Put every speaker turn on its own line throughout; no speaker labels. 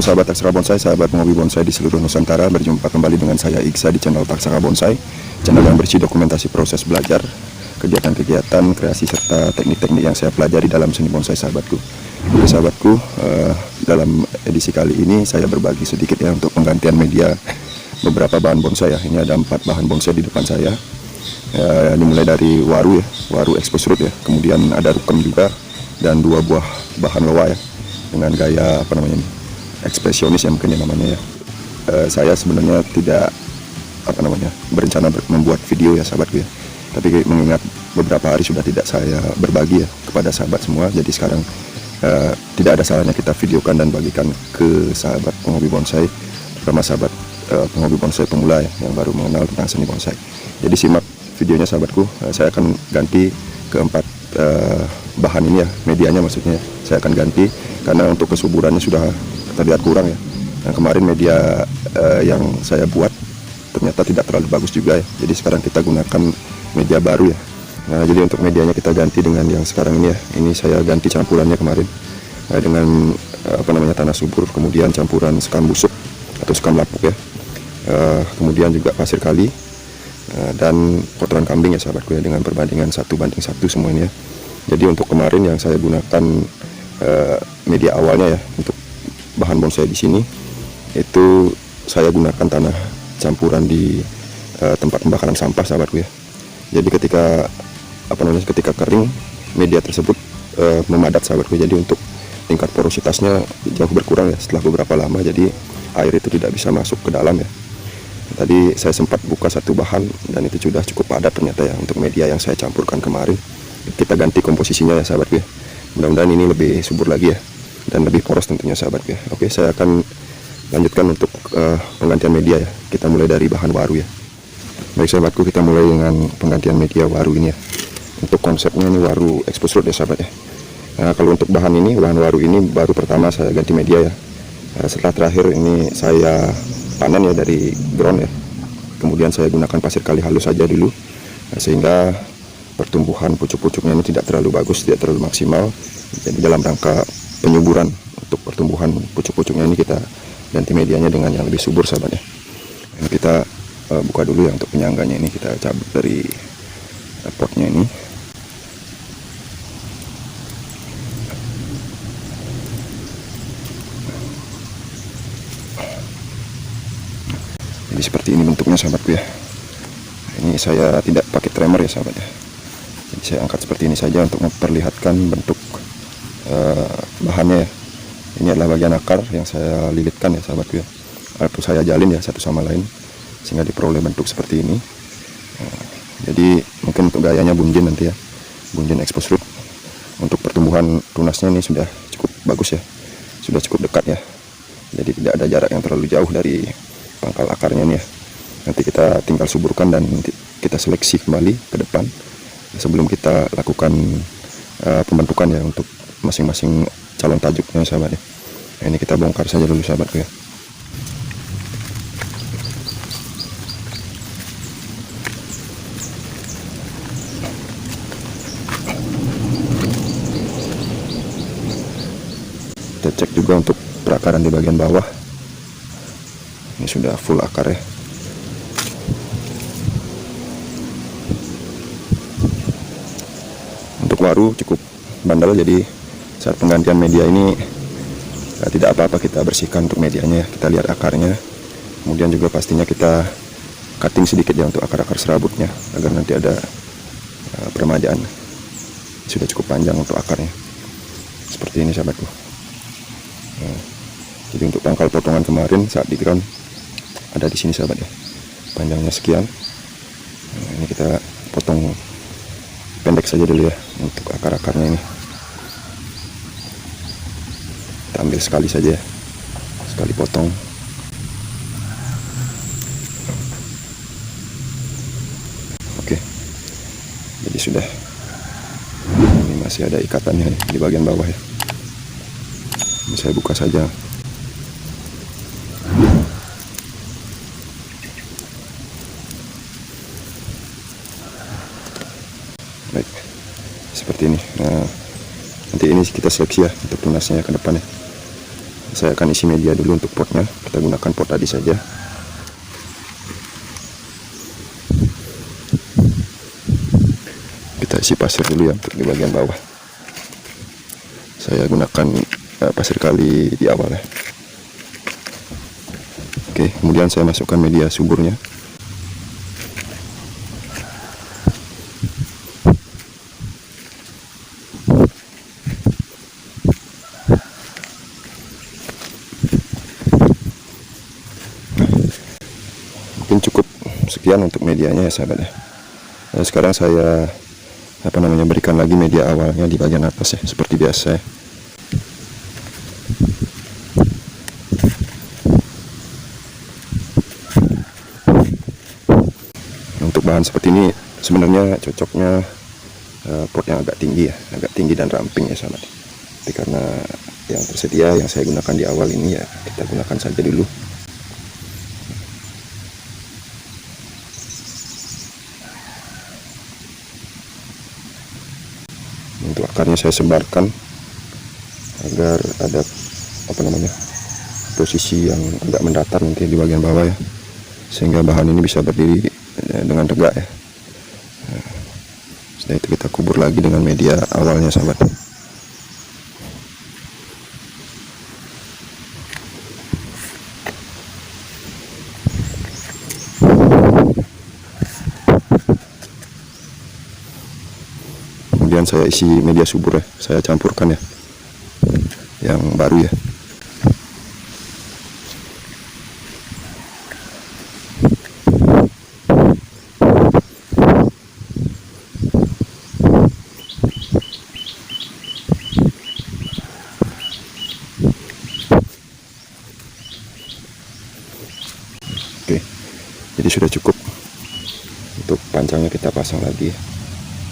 sahabat Taksaka Bonsai, sahabat penghobi bonsai di seluruh Nusantara. Berjumpa kembali dengan saya Iksa di channel Taksaka Bonsai, channel yang berisi dokumentasi proses belajar, kegiatan-kegiatan, kreasi, serta teknik-teknik yang saya pelajari dalam seni bonsai sahabatku. Oke sahabatku, dalam edisi kali ini saya berbagi sedikit ya untuk penggantian media beberapa bahan bonsai ya. Ini ada 4 bahan bonsai di depan saya. Dimulai dari waru ya, waru expose root ya, kemudian ada rukem juga, dan 2 buah bahan loa ya, dengan gaya ekspresionis ya mungkin ya namanya ya. Saya sebenarnya tidak berencana membuat video ya sahabatku ya, tapi mengingat beberapa hari sudah tidak saya berbagi ya kepada sahabat semua, jadi sekarang tidak ada salahnya kita videokan dan bagikan ke sahabat penghobi bonsai, terutama sahabat penghobi bonsai pemula ya, yang baru mengenal tentang seni bonsai. Jadi simak videonya sahabatku. Saya akan ganti keempat bahan ini ya, medianya maksudnya saya akan ganti karena untuk kesuburannya sudah terlihat kurang ya. Yang kemarin media yang saya buat ternyata tidak terlalu bagus juga ya, jadi sekarang kita gunakan media baru ya. Nah, jadi untuk medianya kita ganti dengan yang sekarang ini ya. Ini saya ganti campurannya kemarin dengan tanah subur, kemudian campuran sekam busuk atau sekam lapuk ya, kemudian juga pasir kali dan kotoran kambing ya sahabatku ya, dengan perbandingan 1:1 semua ini ya. Jadi untuk kemarin yang saya gunakan media awalnya ya untuk bahan bonsai di sini itu saya gunakan tanah campuran di tempat pembakaran sampah sahabatku ya. Jadi ketika kering media tersebut memadat sahabatku, jadi untuk tingkat porositasnya jauh berkurang ya setelah beberapa lama, jadi air itu tidak bisa masuk ke dalam ya. Tadi saya sempat buka satu bahan dan itu sudah cukup padat ternyata ya untuk media yang saya campurkan kemarin. Kita ganti komposisinya ya sahabatku ya, mudah-mudahan ini lebih subur lagi ya dan lebih poros tentunya sahabatku ya. Oke, saya akan lanjutkan untuk penggantian media ya. Kita mulai dari bahan waru ya. Baik sahabatku, kita mulai dengan penggantian media waru ini ya. Untuk konsepnya ini waru expose root ya sahabat ya. Nah, kalau untuk bahan waru ini baru pertama saya ganti media ya. Setelah terakhir ini saya panen ya dari ground ya, kemudian saya gunakan pasir kali halus saja dulu, sehingga pertumbuhan pucuk-pucuknya ini tidak terlalu bagus, tidak terlalu maksimal. Jadi dalam rangka penyuburan untuk pertumbuhan pucuk-pucuknya ini kita ganti medianya dengan yang lebih subur sahabat ya. Ini kita buka dulu ya untuk penyangganya, ini kita cabut dari potnya ini. Jadi seperti ini bentuknya sahabatku ya. Ini saya tidak pakai trimmer ya sahabat ya. Jadi saya angkat seperti ini saja untuk memperlihatkan bentuk bahannya ya. Ini adalah bagian akar yang saya lilitkan ya sahabatku ya, atau saya jalin ya satu sama lain sehingga diperoleh bentuk seperti ini. Jadi mungkin untuk gayanya bunjin nanti ya, bunjin expose root. Untuk pertumbuhan tunasnya ini sudah cukup bagus ya, sudah cukup dekat ya, jadi tidak ada jarak yang terlalu jauh dari pangkal akarnya nih ya. Nanti kita tinggal suburkan dan kita seleksi kembali ke depan sebelum kita lakukan pembentukan ya untuk masing-masing calon tajuknya sahabat ya. Nah, ini kita bongkar saja dulu sahabatku ya. Kita cek juga untuk perakaran di bagian bawah. Ini sudah full akar ya. Untuk waru cukup bandel, jadi saat penggantian media ini tidak apa-apa kita bersihkan untuk medianya ya. Kita lihat akarnya, kemudian juga pastinya kita cutting sedikit ya untuk akar-akar serabutnya agar nanti ada peremajaan. Sudah cukup panjang untuk akarnya seperti ini sahabatku. Nah, jadi untuk pangkal potongan kemarin saat di ground ada di sini sahabat ya, panjangnya sekian. Nah, ini kita potong pendek saja dulu ya untuk akar-akarnya ini. Kita ambil sekali saja ya, sekali potong. Oke, jadi sudah. Ini masih ada ikatannya di bagian bawah ya. Ini saya buka saja. Baik, seperti ini. Nah, nanti ini kita seleksi ya untuk tunasnya ke depan ya. Saya akan isi media dulu untuk potnya. Kita gunakan pot tadi saja. Kita isi pasir dulu ya untuk di bagian bawah. Saya gunakan pasir kali di awal ya. Oke, kemudian saya masukkan media suburnya. Mungkin cukup sekian untuk medianya ya sahabat ya. Nah, sekarang saya berikan lagi media awalnya di bagian atas ya, seperti biasa ya. Untuk bahan seperti ini sebenarnya cocoknya pot yang agak tinggi dan ramping ya sahabat. Tapi karena yang tersedia yang saya gunakan di awal ini ya kita gunakan saja dulu. Untuk akarnya saya sebarkan agar ada posisi yang agak mendatar nanti di bagian bawah ya, sehingga bahan ini bisa berdiri dengan tegak ya. Setelah itu kita kubur lagi dengan media awalnya sahabat. Kemudian saya isi media subur ya, saya campurkan ya yang baru ya. Oke, jadi sudah cukup. Untuk pancangnya kita pasang lagi ya.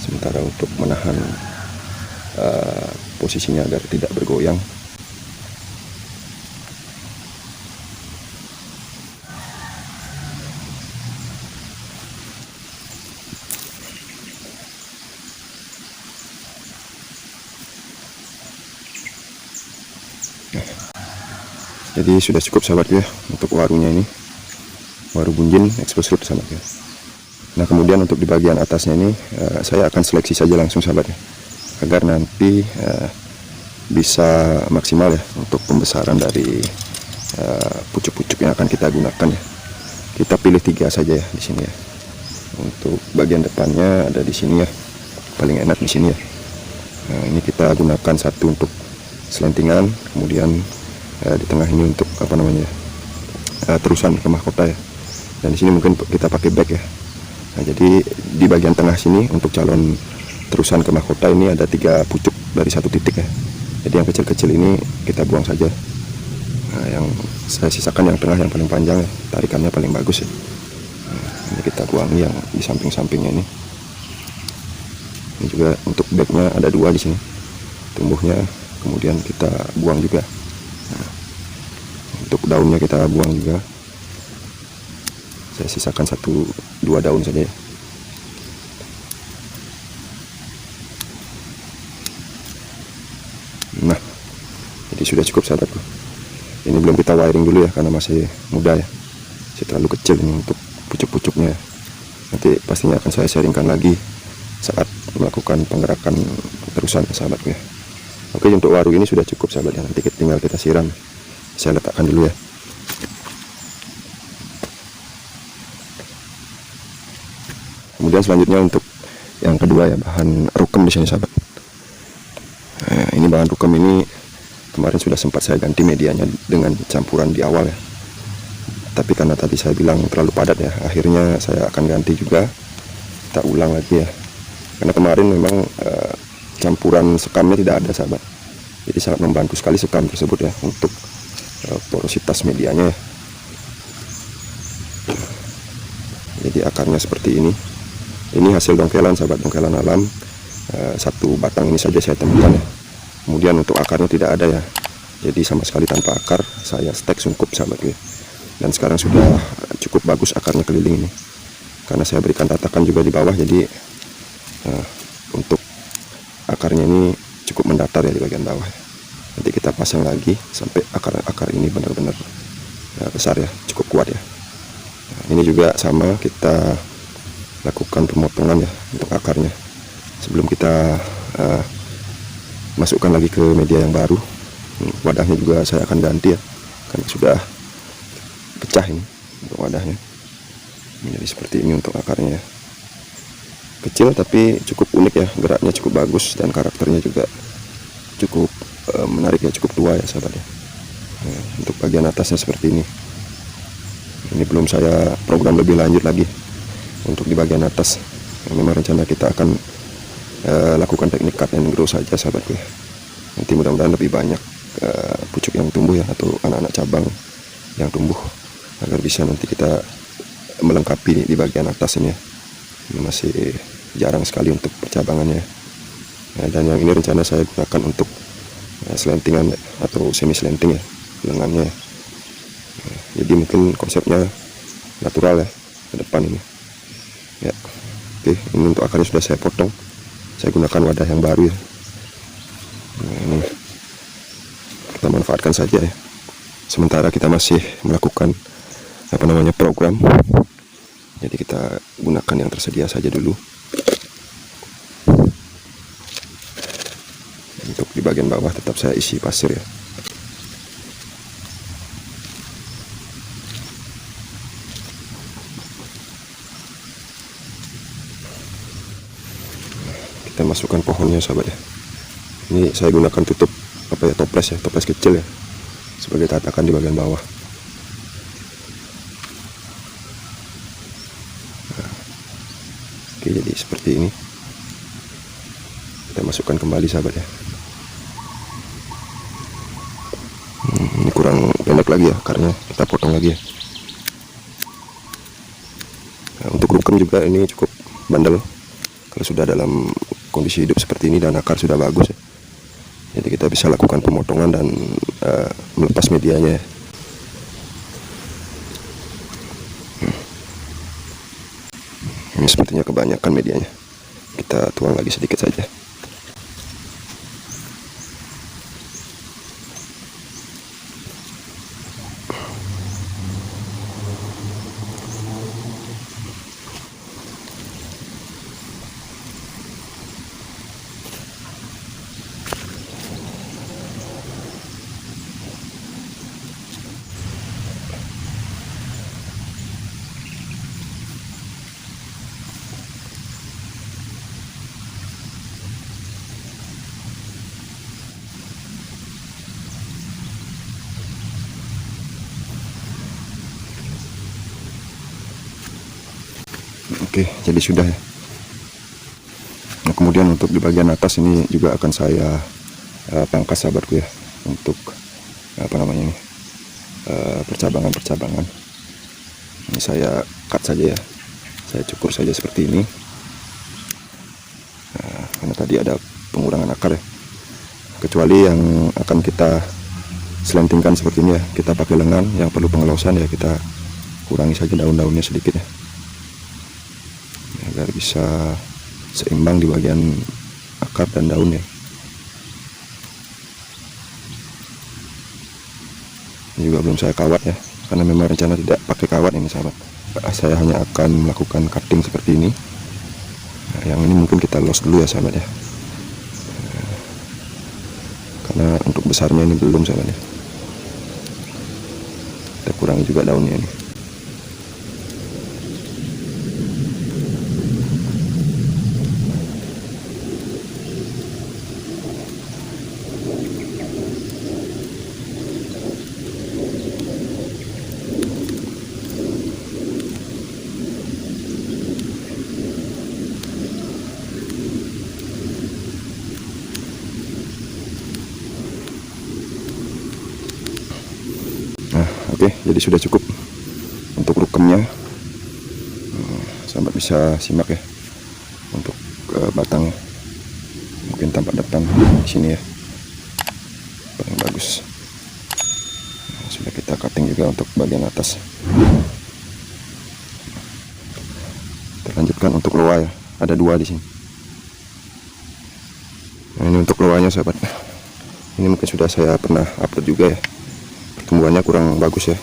Sementara untuk menahan posisinya agar tidak bergoyang. Jadi sudah cukup sahabat ya untuk warunya ini, waru bunjin expose root sahabat ya. Nah kemudian untuk di bagian atasnya ini saya akan seleksi saja langsung sahabat ya, agar nanti bisa maksimal ya untuk pembesaran dari pucuk-pucuk yang akan kita gunakan ya. Kita pilih 3 saja ya di sini ya. Untuk bagian depannya ada di sini ya, paling enak di sini ya. Nah ini kita gunakan satu untuk selentingan, kemudian di tengah ini untuk terusan ke mahkota ya. Dan di sini mungkin kita pakai back ya. Nah, jadi di bagian tengah sini untuk calon terusan ke mahkota ini ada 3 pucuk dari 1 titik ya. Jadi yang kecil-kecil ini kita buang saja. Nah, yang saya sisakan yang tengah yang paling panjang ya, tarikannya paling bagus ya. Nah, ini kita buang yang di samping-sampingnya ini. Ini juga untuk backnya ada 2 di sini, tumbuhnya, kemudian kita buang juga. Nah, untuk daunnya kita buang juga. Saya sisakan 1-2 daun saja ya. Nah, jadi sudah cukup sahabatku. Ini belum kita wiring dulu ya, karena masih muda ya, masih terlalu kecil ini untuk pucuk-pucuknya. Nanti pastinya akan saya sharingkan lagi saat melakukan penggerakan terusan sahabatku ya. Oke, untuk waru ini sudah cukup sahabat ya, nanti tinggal kita siram. Saya letakkan dulu ya. Kemudian selanjutnya untuk yang kedua ya, bahan rukem di sini sahabat. Nah, ini bahan rukem ini kemarin sudah sempat saya ganti medianya dengan campuran di awal ya. Tapi karena tadi saya bilang terlalu padat ya, akhirnya saya akan ganti juga. Kita ulang lagi ya. Karena kemarin memang campuran sekamnya tidak ada sahabat. Jadi sangat membantu sekali sekam tersebut ya untuk porositas medianya ya. Jadi akarnya seperti ini. Ini hasil dongkelan sahabat, dongkelan alam. 1 batang ini saja saya temukan ya. Kemudian untuk akarnya tidak ada ya. Jadi sama sekali tanpa akar, saya stek sungkup sahabat ya. Dan sekarang sudah cukup bagus akarnya keliling ini. Karena saya berikan tatakan juga di bawah, jadi untuk akarnya ini cukup mendatar ya di bagian bawah. Nanti kita pasang lagi sampai akar-akar ini benar-benar besar ya, cukup kuat ya. Nah, ini juga sama, kita lakukan pemotongan ya untuk akarnya sebelum kita masukkan lagi ke media yang baru. Wadahnya juga saya akan ganti ya, karena sudah pecah ini untuk wadahnya. Jadi seperti ini untuk akarnya ya. Kecil tapi cukup unik ya, geraknya cukup bagus dan karakternya juga cukup menarik ya, cukup tua ya sahabat ya. Nah, untuk bagian atasnya seperti ini. Ini belum saya program lebih lanjut lagi untuk di bagian atas. Memang rencana kita akan lakukan teknik cut and grow saja sahabatku ya. Nanti mudah-mudahan lebih banyak pucuk yang tumbuh ya, atau anak-anak cabang yang tumbuh, agar bisa nanti kita melengkapi di bagian atas ini ya. Ini masih jarang sekali untuk percabangannya. Nah, dan yang ini rencana saya gunakan untuk selentingan atau semi selenting ya, lengannya. Nah, jadi mungkin konsepnya natural ya ke depan ini ya. Oke, ini untuk akarnya sudah saya potong, saya gunakan wadah yang baru ya. Nah, ini kita manfaatkan saja ya, sementara kita masih melakukan program. Jadi kita gunakan yang tersedia saja dulu. Untuk di bagian bawah tetap saya isi pasir ya. Kita masukkan pohonnya sahabat ya. Ini saya gunakan tutup toples ya, toples kecil ya, sebagai tatakan di bagian bawah. Oke, jadi seperti ini. Kita masukkan kembali sahabat ya. Ini kurang pendek lagi ya, akarnya kita potong lagi ya. Nah, untuk rukem juga ini cukup bandel kalau sudah dalam kondisi hidup seperti ini dan akar sudah bagus ya. Jadi kita bisa lakukan pemotongan dan melepas medianya ya. Ini sepertinya kebanyakan medianya, kita tuang lagi sedikit saja. Oke, jadi sudah ya. Nah, kemudian untuk di bagian atas ini juga akan saya pangkas sahabatku ya, untuk percabangan-percabangan. Ini saya cut saja ya, saya cukur saja seperti ini. Nah, karena tadi ada pengurangan akar ya. Kecuali yang akan kita selentingkan seperti ini ya, kita pakai lengan. Yang perlu pengelosan ya kita kurangi saja daun-daunnya sedikit ya, agar bisa seimbang di bagian akar dan daun ya. Ini juga belum saya kawat ya, karena memang rencana tidak pakai kawat ini sahabat. Saya hanya akan melakukan cutting seperti ini. Nah, yang ini mungkin kita los dulu ya sahabat ya, karena untuk besarnya ini belum sahabat ya. Kita kurangi juga daunnya ini. Oke, jadi sudah cukup untuk rukemnya. Sahabat bisa simak ya untuk batangnya. Mungkin tampak depan di sini ya, paling bagus. Nah, sudah kita cutting juga untuk bagian atas. Kita lanjutkan untuk loa ya, ada dua di sini. Nah, ini untuk loanya sahabat. Ini mungkin sudah saya pernah upload juga ya, pertumbuhannya kurang bagus ya,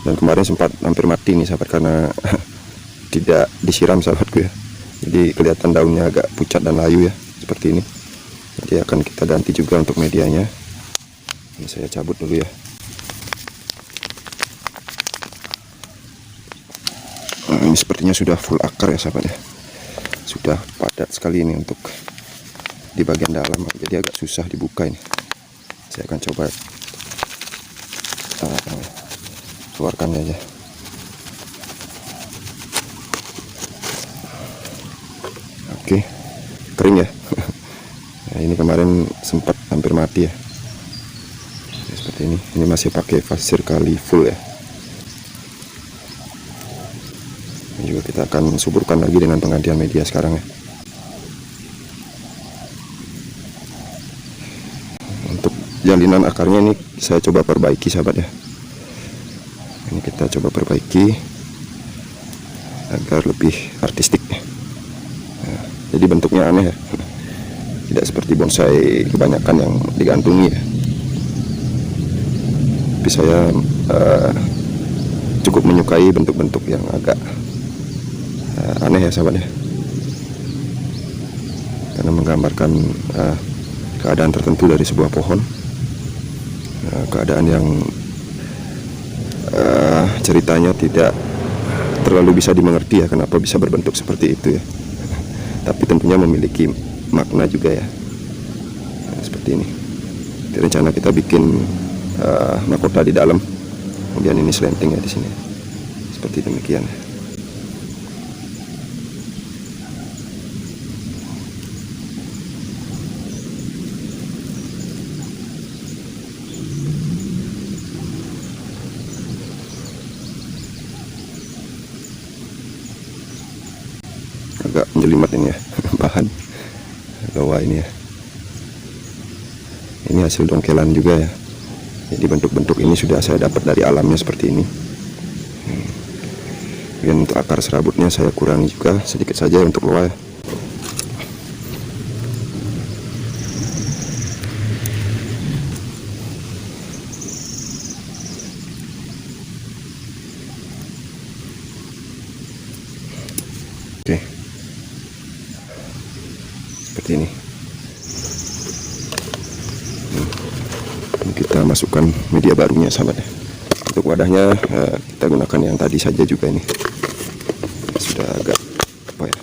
dan kemarin sempat hampir mati nih sahabat karena tidak disiram sahabatku ya. Jadi kelihatan daunnya agak pucat dan layu ya, seperti ini. Jadi akan kita ganti juga untuk medianya. Ini saya cabut dulu ya. Nah, ini sepertinya sudah full akar ya sahabat ya, sudah padat sekali ini untuk di bagian dalam, jadi agak susah dibuka ini. Saya akan coba keluarkan aja. Oke, kering ya. Nah, ini kemarin sempat hampir mati ya. Seperti ini. Ini masih pakai pasir kali full ya. Ini juga kita akan suburkan lagi dengan penggantian media sekarang ya. Jalinan akarnya ini saya coba perbaiki sahabat ya. Ini kita coba perbaiki agar lebih artistik. Nah, jadi bentuknya aneh ya, tidak seperti bonsai kebanyakan yang digantungi ya. Tapi saya cukup menyukai bentuk-bentuk yang agak aneh ya sahabat ya, karena menggambarkan keadaan tertentu dari sebuah pohon. Keadaan yang ceritanya tidak terlalu bisa dimengerti ya, kenapa bisa berbentuk seperti itu ya. Tapi tentunya memiliki makna juga ya. Nah, seperti ini. Jadi rencana kita bikin mahkota di dalam, kemudian ini slanting ya di sini. Seperti demikian. Agak menjelimet ini ya bahan bawah ini ya. Ini hasil dongkelan juga ya. Jadi bentuk-bentuk ini sudah saya dapat dari alamnya seperti ini. Dan untuk akar serabutnya saya kurangi juga sedikit saja untuk bawah ya. Oke. Seperti ini. Kita masukkan media barunya sahabat ya. Untuk wadahnya kita gunakan yang tadi saja juga ini. Sudah agak apa ya,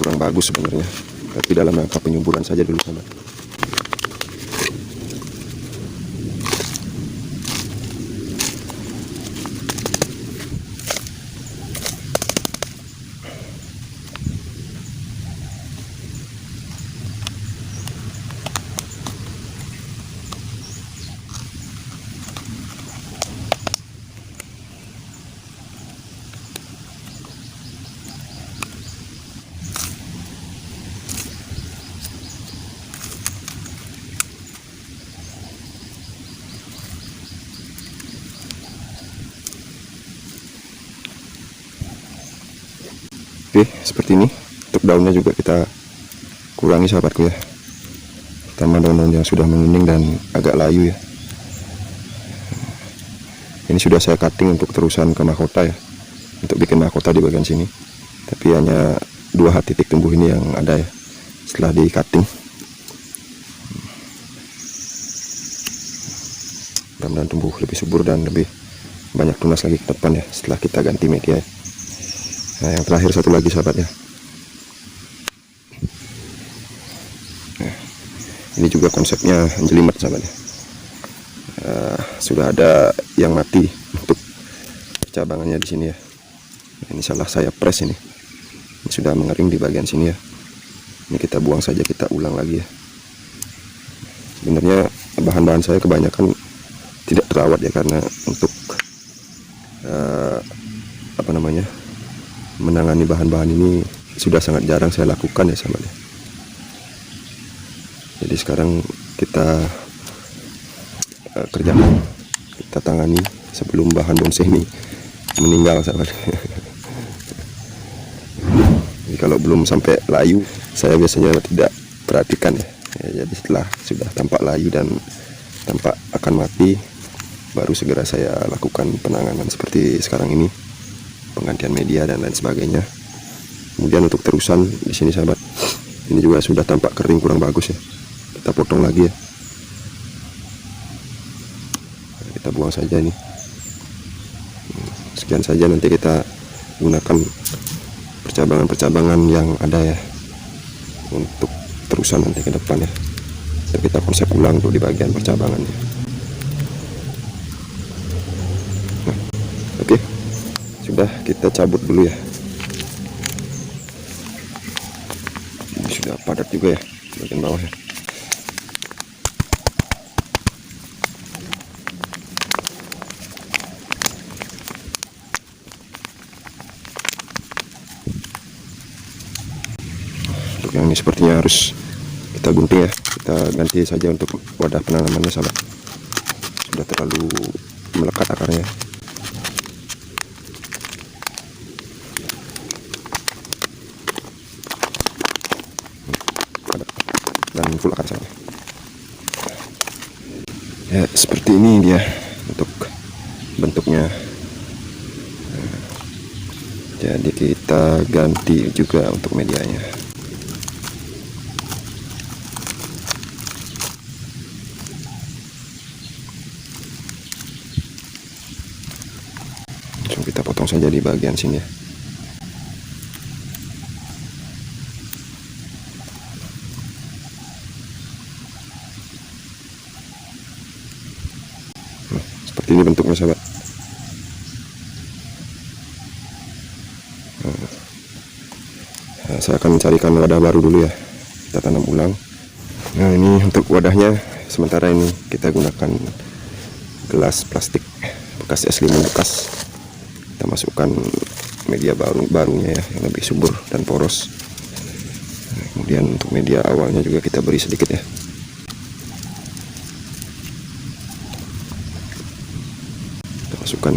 kurang bagus sebenarnya, tapi dalam rangka penyuburan saja dulu sahabat. Oke, seperti ini. Untuk daunnya juga kita kurangi sahabatku ya, terutama daun-daun yang sudah menguning dan agak layu ya. Ini sudah saya cutting untuk terusan ke mahkota ya, untuk bikin mahkota di bagian sini. Tapi hanya 2 titik tumbuh ini yang ada ya setelah di cutting. Mudah-mudahan tumbuh lebih subur dan lebih banyak tunas lagi ke depan ya setelah kita ganti media ya. Nah, yang terakhir satu lagi sahabat ya. Nah, ini juga konsepnya jelimet sahabat ya. Sudah ada yang mati untuk percabangannya di sini ya. Ini salah saya press ini. Ini sudah mengering di bagian sini ya. Ini kita buang saja, kita ulang lagi ya. Sebenarnya bahan-bahan saya kebanyakan tidak terawat ya, karena untuk apa namanya, menangani bahan-bahan ini sudah sangat jarang saya lakukan ya sahabat ya. Jadi sekarang kita kerjakan, kita tangani sebelum bahan bonsai ini meninggal sahabat. Jadi kalau belum sampai layu saya biasanya tidak perhatikan ya. Ya, jadi setelah sudah tampak layu dan tampak akan mati, baru segera saya lakukan penanganan seperti sekarang ini, penggantian media dan lain sebagainya. Kemudian untuk terusan di sini sahabat, ini juga sudah tampak kering kurang bagus ya, kita potong lagi ya. Kita buang saja nih. Sekian saja, nanti kita gunakan percabangan-percabangan yang ada ya untuk terusan nanti ke depan ya. Dan kita konsep ulang untuk di bagian percabangannya. Nah, oke, sudah, kita cabut dulu ya. Ini sudah padat juga ya bagian bawah ya. Untuk yang ini sepertinya harus kita gunting ya, kita ganti saja untuk wadah penanamannya sahabat, sudah terlalu melekat akarnya. Dan full akar sahabat ya, seperti ini dia untuk bentuknya. Jadi kita ganti juga untuk medianya. Langsung kita potong saja di bagian sini ya. Seperti ini bentuknya sahabat. Nah, saya akan mencarikan wadah baru dulu ya, kita tanam ulang. Nah, ini untuk wadahnya, sementara ini kita gunakan gelas plastik bekas es limun bekas. Kita masukkan media barunya ya, yang lebih subur dan poros. Nah, kemudian untuk media awalnya juga kita beri sedikit ya. Kita masukkan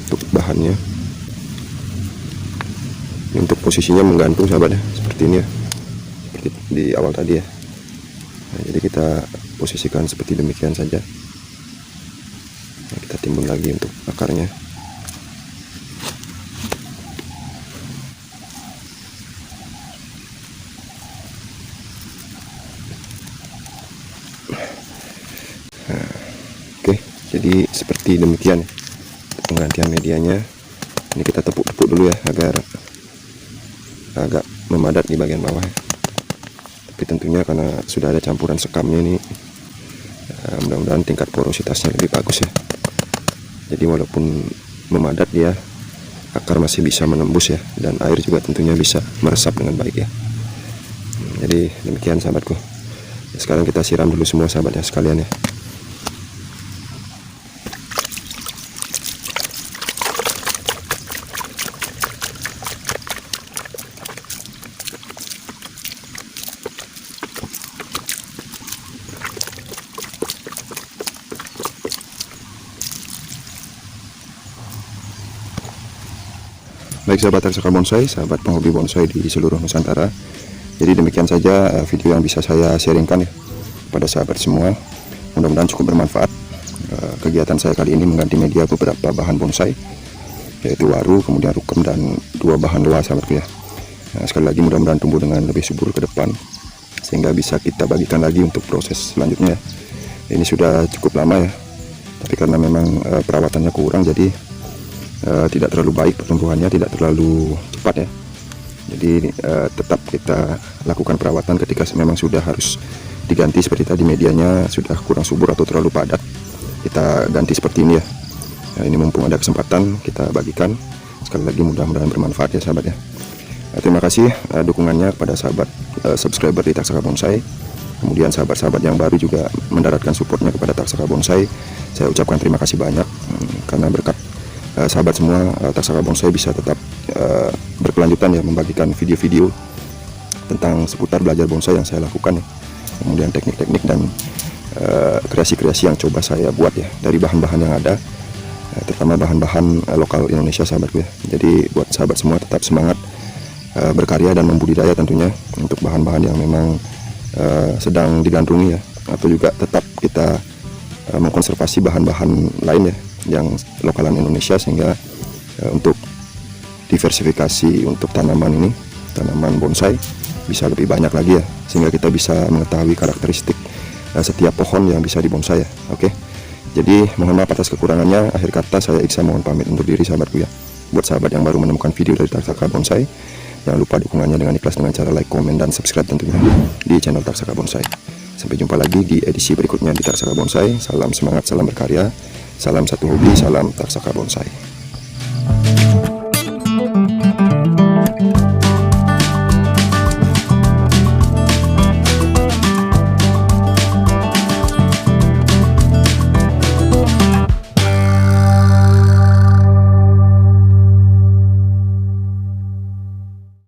untuk bahannya. Ini untuk posisinya menggantung sahabat ya, seperti ini ya, seperti di awal tadi ya. Nah, jadi kita posisikan seperti demikian saja. Nah, kita timbun lagi untuk akarnya. Nah, oke, jadi seperti demikian penggantian medianya. Ini kita tepuk-tepuk dulu ya agar agak memadat di bagian bawah ya. Tapi tentunya karena sudah ada campuran sekamnya ini, mudah-mudahan tingkat porositasnya lebih bagus ya. Jadi walaupun memadat, dia akar masih bisa menembus ya, dan air juga tentunya bisa meresap dengan baik ya. Jadi demikian sahabatku. Sekarang kita siram dulu semua sahabatnya sekalian ya. Baik sahabat taksaka bonsai, sahabat penghobi bonsai di seluruh Nusantara. Jadi demikian saja video yang bisa saya sharingkan ya pada sahabat semua. Mudah-mudahan cukup bermanfaat. Kegiatan saya kali ini mengganti media beberapa bahan bonsai, yaitu waru, kemudian rukem, dan 2 bahan loa sahabatku ya. Nah, sekali lagi mudah-mudahan tumbuh dengan lebih subur ke depan, sehingga bisa kita bagikan lagi untuk proses selanjutnya. Ini sudah cukup lama ya, tapi karena memang perawatannya kurang, jadi tidak terlalu baik pertumbuhannya, tidak terlalu cepat ya. Jadi tetap kita lakukan perawatan ketika memang sudah harus diganti seperti tadi, medianya sudah kurang subur atau terlalu padat, kita ganti seperti ini ya. Nah, ini mumpung ada kesempatan kita bagikan. Sekali lagi mudah-mudahan bermanfaat ya sahabat ya. Terima kasih dukungannya kepada sahabat subscriber di Taksaka Bonsai. Kemudian sahabat-sahabat yang baru juga mendaratkan supportnya kepada Taksaka Bonsai. Saya ucapkan terima kasih banyak, karena berkat sahabat semua, Taksaka Bonsai bisa tetap berkelanjutan ya, membagikan video-video tentang seputar belajar bonsai yang saya lakukan ya. Kemudian teknik-teknik dan kreasi-kreasi yang coba saya buat ya dari bahan-bahan yang ada, terutama bahan-bahan lokal Indonesia sahabatku ya. Jadi buat sahabat semua tetap semangat berkarya dan membudidaya tentunya untuk bahan-bahan yang memang sedang digandrungi ya, atau juga tetap kita mengkonservasi bahan-bahan lain ya yang lokalan Indonesia, sehingga untuk diversifikasi untuk tanaman bonsai bisa lebih banyak lagi ya, sehingga kita bisa mengetahui karakteristik setiap pohon yang bisa dibonsai ya. Oke, jadi mohon maaf atas kekurangannya. Akhir kata saya Iksan mohon pamit untuk diri sahabatku ya. Buat sahabat yang baru menemukan video dari Taksaka Bonsai, jangan lupa dukungannya dengan ikhlas dengan cara like, komen, dan subscribe tentunya di channel Taksaka Bonsai. Sampai jumpa lagi di edisi berikutnya di Taksaka Bonsai. Salam semangat, salam berkarya, salam satu hobi, salam Taksaka Bonsai.